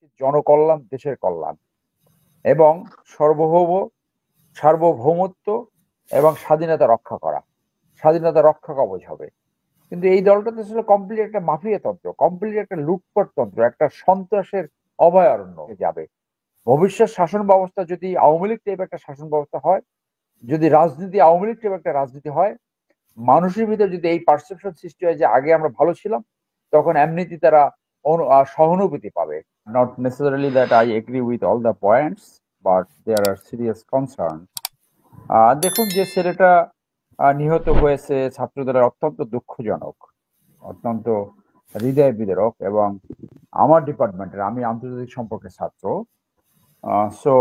উচিত জনকল্যাণ, দেশের কল্যাণ এবং সার্বভৌমত্ব এবং স্বাধীনতা রক্ষা করা। স্বাধীনতা রক্ষা কবচ হবে। কিন্তু এই দলটা তো আসলে কমপ্লিট একটা মাফিয়া তন্ত্র, কমপ্লিট একটা লুটপাট তন্ত্র, একটা সন্ত্রাসের অভয়ারণ্য যাবে। ভবিষ্যৎ শাসন ব্যবস্থা যদি আওয়ামী লীগ টাইপ একটা শাসন ব্যবস্থা হয়, যদি রাজনীতি আওয়ামী লীগ টাইপ একটা রাজনীতি হয়, মানুষের ভিতরে যদি এই পারসেপশন সৃষ্টি হয় যে আগে আমরা ভালো ছিলাম, তখন এমনিতে তারা সহানুভূতি পাবে। Not necessarily that I agree with all the points, but there are serious concern. দেখুন, যে ছেলেটা নিহত হয়েছে ছাত্রদের অত্যন্ত দুঃখজনক, অত্যন্ত হৃদয় বিদারক। এবং আমার ডিপার্টমেন্টের, আমি আন্তর্জাতিক সম্পর্কের ছাত্র, সো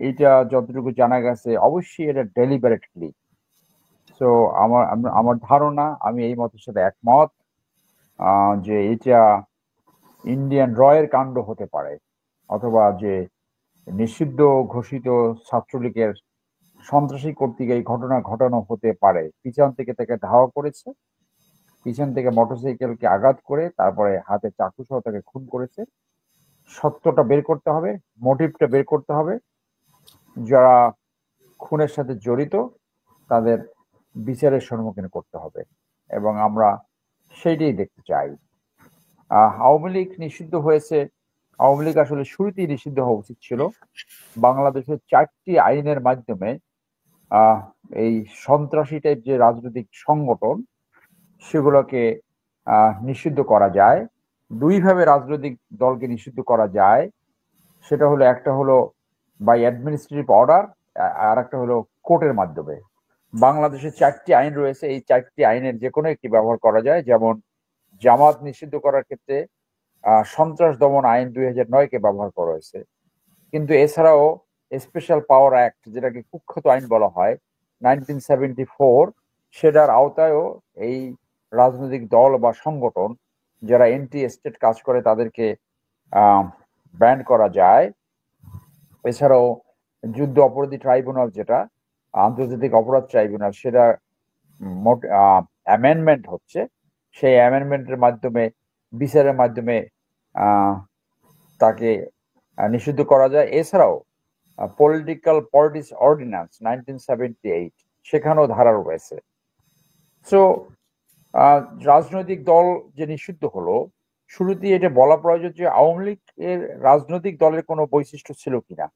এইটা যতটুকু জানা গেছে অবশ্যই এটা ডেলিবারেটলি। সো আমার ধারণা, আমি এই মতের সাথে একমত যে এটা ইন্ডিয়ান রয়ের কাণ্ড হতে পারে, অথবা যে নিষিদ্ধ ঘোষিত ছাত্রলীগের সন্ত্রাসী কর্তৃক এই ঘটনা ঘটানো হতে পারে। পিছন থেকে তাকে ধাওয়া করেছে, পিছন থেকে মোটরসাইকেলকে আঘাত করে তারপরে হাতে চাকু সহ তাকে খুন করেছে। সত্যটা বের করতে হবে, মোটিভটা বের করতে হবে। যারা খুনের সাথে জড়িত তাদের বিচারের সম্মুখীন করতে হবে, এবং আমরা সেইটাই দেখতে চাই। আওয়ামী লীগ নিষিদ্ধ হয়েছে। আওয়ামী লীগ আসলে শুরুতেই নিষিদ্ধ হওয়া উচিত ছিল। বাংলাদেশের 4টি আইনের মাধ্যমে এই সন্ত্রাসী টাইপ যে রাজনৈতিক সংগঠন, সেগুলোকে নিষিদ্ধ করা যায়। দুইভাবে রাজনৈতিক দলকে নিষিদ্ধ করা যায়। সেটা হলো, একটা হলো বাই অ্যাডমিনিস্ট্রেটিভ অর্ডার, আর একটা হলো কোর্টের মাধ্যমে। বাংলাদেশে 4টি আইন রয়েছে, এই 4টি আইনের যে কোনো একটি ব্যবহার করা যায়। যেমন জামাত নিষিদ্ধ করার ক্ষেত্রে সন্ত্রাস দমন আইন 2009-কে ব্যবহার করা হয়েছে। কিন্তু এছাড়াও স্পেশাল পাওয়ার অ্যাক্ট, যেটাকে কুখ্যাত আইন বলা হয়, 1974, সেটার আওতায়ও এই রাজনৈতিক দল বা সংগঠন যারা এন্টি স্টেট কাজ করে তাদেরকে ব্যান করা যায়। এছাড়াও যুদ্ধ অপরাধী ট্রাইব্যুনাল, যেটা আন্তর্জাতিক অপরাধ ট্রাইব্যুনাল, সেটা অ্যামেন্ডমেন্ট হচ্ছে। সেই অ্যামেন্ডমেন্টের মাধ্যমে, বিচারের মাধ্যমে তাকে নিষিদ্ধ করা যায়। এছাড়াও পলিটিক্যাল পার্টিস অর্ডিন্যান্স 1978, সেখানেও ধারা রয়েছে। সো রাজনৈতিক দল যে নিষিদ্ধ হলো, শুরুতেই এটা বলা প্রয়োজন যে আওয়ামী লীগের রাজনৈতিক দলের কোনো বৈশিষ্ট্য ছিল কিনা।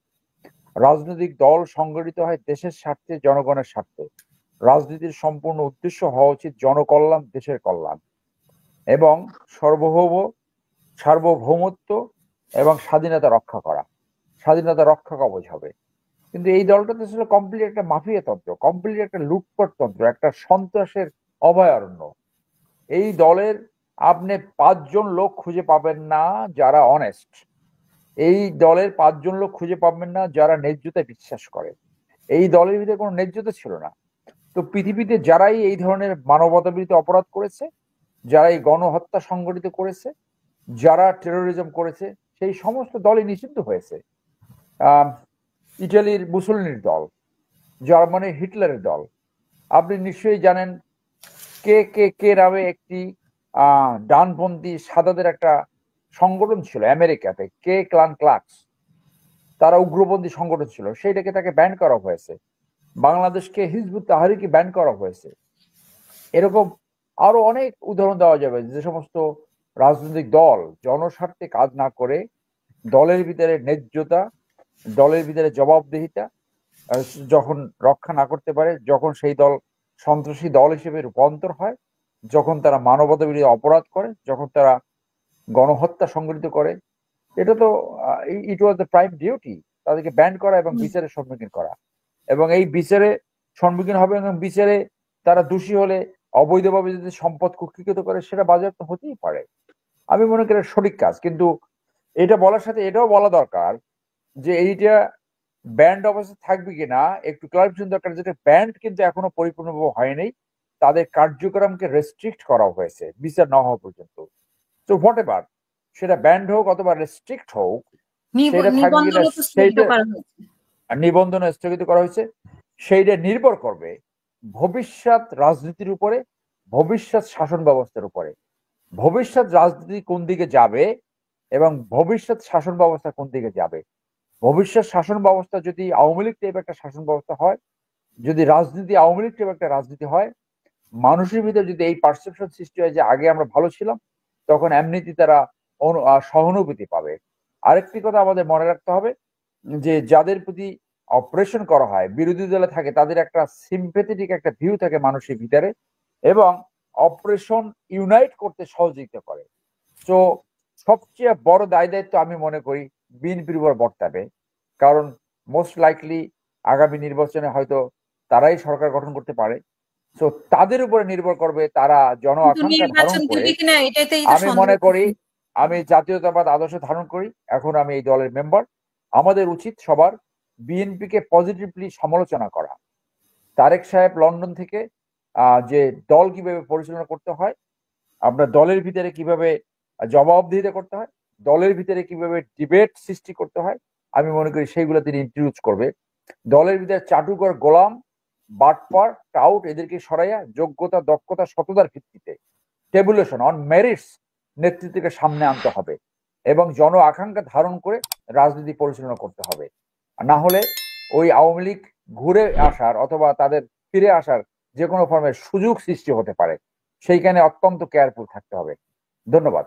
রাজনৈতিক দল সংগঠিত হয় দেশের স্বার্থে, জনগণের স্বার্থে। রাজনীতির সম্পূর্ণ উদ্দেশ্য হওয়া উচিত জনকল্যাণ, দেশের কল্যাণ এবং সার্বভৌমত্ব এবং স্বাধীনতা রক্ষা করা। স্বাধীনতা রক্ষা কবচ হবে। কিন্তু এই দলটা তো আসলে কমপ্লিট একটা মাফিয়া তন্ত্র, কমপ্লিট একটা লুটপাট তন্ত্র, একটা সন্ত্রাসের অভয়ারণ্য। এই দলের আপনি 5জন লোক খুঁজে পাবেন না যারা অনেস্ট। এই দলের 5জন লোক খুঁজে পাবেন না যারা ন্যায্যতায় বিশ্বাস করে। এই দলের ভিতরে কোনো ন্যায্যতা ছিল না। তো পৃথিবীতে যারাই এই ধরনের মানবতা বিরোধী অপরাধ করেছে, যারা এই গণহত্যা সংগঠিত করেছে, যারা টেরোরিজম করেছে, সেই সমস্ত দলই নিষিদ্ধ হয়েছে। ইটালির মুসোলিনির দল, জার্মানির হিটলারের দল, আপনি নিশ্চয়ই জানেন। কে নামে একটি ডানপন্থী সাদাদের একটা সংগঠন ছিল আমেরিকাতে, ক্লান ক্লাক্স। তারা উগ্রপন্থী সংগঠন ছিল, সেইটাকে তাকে ব্যান করা হয়েছে। বাংলাদেশকে হিজবুত তাহরিকে ব্যান করা হয়েছে। এরকম আরো অনেক উদাহরণ দেওয়া যাবে, যে সমস্ত রাজনৈতিক দল জনস্বার্থে কাজ না করে, দলের ভিতরে ন্যায্যতা, দলের ভিতরে জবাবদিহিতা যখন রক্ষা না করতে পারে, যখন সেই দল সন্ত্রাসী দল হিসেবে রূপান্তর হয়, যখন তারা মানবতা বিরোধী অপরাধ করে, যখন তারা গণহত্যা সংগঠিত করে, এটা তো ইট ওয়াজ দ্য প্রাইম ডিউটি তাদেরকে ব্যান করা এবং বিচারের সম্মুখীন করা। এবং এই বিচারে সম্মুখীন হবে, এবং বিচারে তারা দোষী হলে অবৈধভাবে যদি সম্পদ কুক্ষিগত করে, সেটা বাজেয়াপ্ত হতেই পারে। আমি মনে করি সঠিক কাজ। কিন্তু এটা বলার সাথে এটাও বলা দরকার যে এইটা ব্যান্ড অবস্থা থাকবে কিনা একটু ক্লারিফিকেশন দরকার। যেটা ব্যান্ড কিন্তু এখনো পরিপূর্ণভাবে হয়নি, তাদের কার্যক্রমকে রেস্ট্রিক্ট করা হয়েছে বিচার না হওয়া পর্যন্ত। তো হোয়াট এভার, সেটা ব্যান্ড হোক অথবা রেস্ট্রিক্ট হোক, সেটা থাকবে কিনা, সেইটা নিবন্ধন স্থগিত করা হয়েছে। সেইটা নির্ভর করবে ভবিষ্যৎ রাজনীতির উপরে, ভবিষ্যৎ শাসন ব্যবস্থার উপরে। ভবিষ্যৎ রাজনীতি কোন দিকে যাবে, এবং ভবিষ্যৎ শাসন ব্যবস্থা কোন দিকে যাবে। ভবিষ্যৎ শাসন ব্যবস্থা যদি আওয়ামী লীগ টাইপ একটা শাসন ব্যবস্থা হয়, যদি রাজনীতি আওয়ামী লীগ টাইপ একটা রাজনীতি হয়, মানুষের ভিতরে যদি এই পারসেপশন সৃষ্টি হয় যে আগে আমরা ভালো ছিলাম, তখন এমনিতে তারা সহানুভূতি পাবে। আরেকটি কথা আমাদের মনে রাখতে হবে যে যাদের প্রতি অপারেশন করা হয়, বিরোধী দলে থাকে, তাদের একটা সিম্পেথেটিক একটা ভিউ থাকে মানুষের ভিতরে, এবং অপারেশন ইউনাইট করতে সহযোগিতা করে। তো সবচেয়ে বড় দায় দায়িত্ব আমি মনে করি বিএনপির উপর বর্তাবে, কারণ মোস্ট লাইকলি আগামী নির্বাচনে হয়তো তারাই সরকার গঠন করতে পারে। তো তাদের উপরে নির্ভর করবে তারা জন আকাঙ্ক্ষা ধারণ করে। আমি মনে করি, আমি জাতীয়তাবাদ আদর্শ ধারণ করি, এখন আমি এই দলের মেম্বার। আমাদের উচিত সবার বিএনপিকে পজিটিভলি সমালোচনা করা। তারেক সাহেব লন্ডন থেকে যে দল কিভাবে পরিচালনা করতে হয়, আপনার দলের ভিতরে কিভাবে জবাবদিহিতা করতে হয়, দলের ভিতরে কিভাবে ডিবেট সৃষ্টি করতে হয়, আমি মনে করি সেইগুলো তিনি ইন্ট্রোডিউস করবে। দলের ভিতরে চাটুকর, গোলাম, বাটপার, টাউট এদেরকে সরাইয়া যোগ্যতা, দক্ষতা, সততার ভিত্তিতে টেবুলেশন অন মেরিটস নেতৃত্বকে সামনে আনতে হবে এবং জন আকাঙ্ক্ষা ধারণ করে রাজনীতি পরিচালনা করতে হবে। না হলে ওই আওয়ামী লীগ ঘুরে আসার অথবা তাদের ফিরে আসার যে কোনো ফর্মের সুযোগ সৃষ্টি হতে পারে। সেইখানে অত্যন্ত কেয়ারফুল থাকতে হবে। ধন্যবাদ।